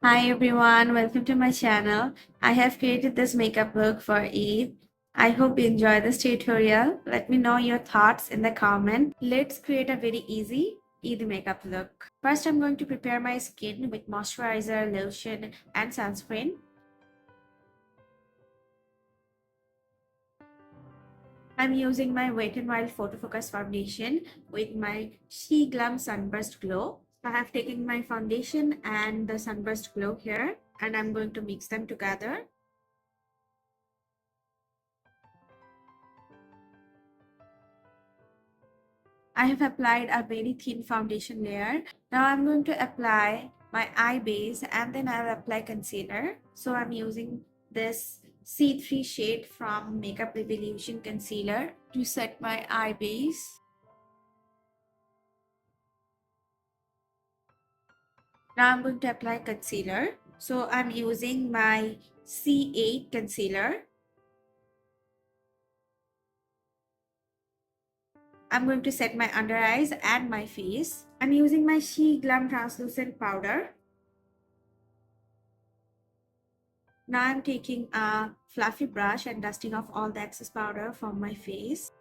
Hi everyone, welcome to my channel. I have created this makeup look for Eid. I hope you enjoy this tutorial. Let me know your thoughts in the comment. Let's create a very easy Eid makeup look. First, I'm going to prepare my skin with moisturizer, lotion and sunscreen. I'm using my Wet n Wild Photo Focus foundation with my Glam Sunburst Glow. I have taken my foundation and the Sunburst Glow here and I'm going to mix them together. I have applied a very thin foundation layer. Now I'm going to apply my eye base and then I'll apply concealer. So I'm using this C3 shade from Makeup Revolution concealer to set my eye base. Now I'm going to apply concealer. So I'm using my C8 concealer. I'm going to set my under eyes and my face. I'm using my Glam translucent powder. Now I'm taking a fluffy brush and dusting off all the excess powder from my face.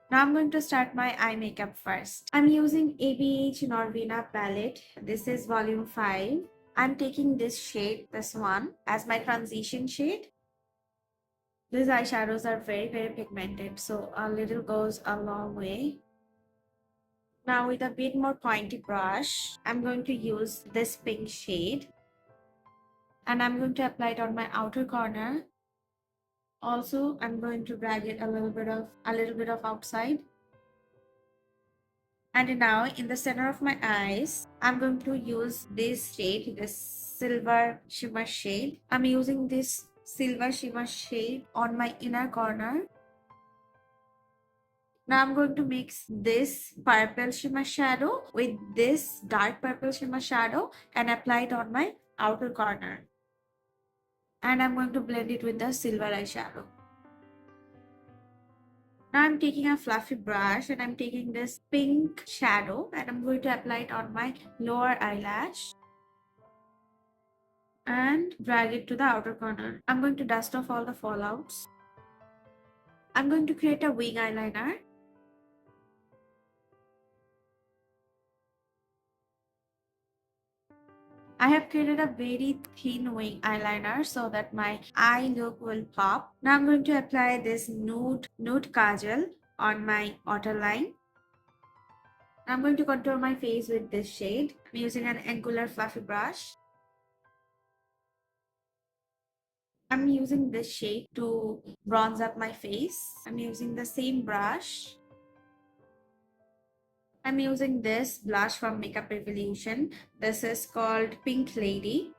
Now I'm going to start my eye makeup first. I'm using ABH Norvina palette. This is volume 5. I'm taking this shade, this one, as my transition shade. These eyeshadows are very pigmented, so a little goes a long way. Now with a bit more pointy brush, I'm going to use this pink shade. And I'm going to apply it on my outer corner. Also, I'm going to drag it a little bit of outside. And now in the center of my eyes, I'm going to use this shade, this silver shimmer shade. I'm using this silver shimmer shade on my inner corner. Now I'm going to mix this purple shimmer shadow with this dark purple shimmer shadow and apply it on my outer corner. And I'm going to blend it with the silver eyeshadow. Now I'm taking a fluffy brush and I'm taking this pink shadow and I'm going to apply it on my lower eyelash and drag it to the outer corner. I'm going to dust off all the fallouts. I'm going to create a wing eyeliner. I have created a very thin wing eyeliner so that my eye look will pop. Now I'm going to apply this nude kajal on my outer line. I'm going to contour my face with this shade. I'm using an angular fluffy brush. I'm using this shade to bronze up my face. I'm using the same brush. I'm using this blush from Makeup Revolution. This is called Pink Lady.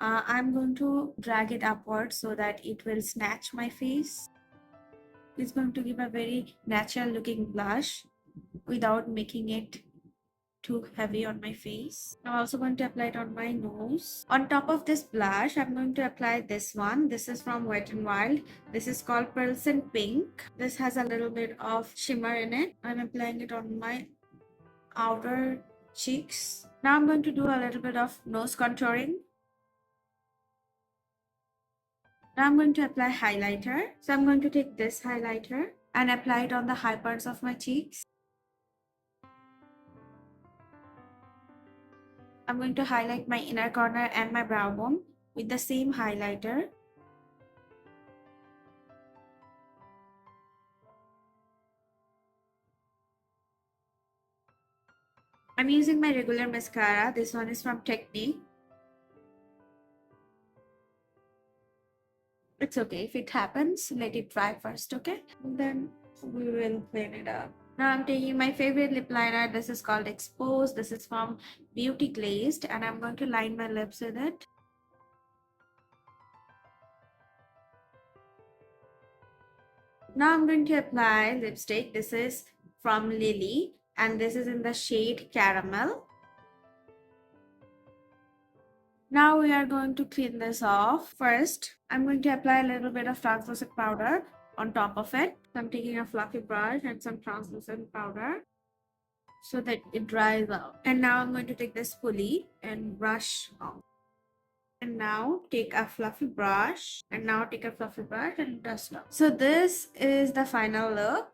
I'm going to drag it upward so that it will snatch my face. It's going to give a very natural looking blush without making it too heavy on my face. I'm also going to apply it on my nose. On top of this blush, I'm going to apply this one. This is from Wet n Wild. This is called Pearls and Pink. This has a little bit of shimmer in it. I'm applying it on my outer cheeks. Now I'm going to do a little bit of nose contouring. Now I'm going to apply highlighter. So I'm going to take this highlighter and apply it on the high parts of my cheeks. I'm going to highlight my inner corner and my brow bone with the same highlighter. I'm using my regular mascara. This one is from Technique. It's okay. If it happens, let it dry first, okay? And then we will clean it up. Now I'm taking my favorite lip liner. This is called Expose. This is from Beauty Glazed and I'm going to line my lips with it. Now I'm going to apply lipstick. This is from Lily and this is in the shade Caramel. Now we are going to clean this off. First, I'm going to apply a little bit of translucent powder on top of it. So I'm taking a fluffy brush and some translucent powder. so that it dries out. And now I'm going to take this spoolie and brush off. And now take a fluffy brush and dust off. So this is the final look.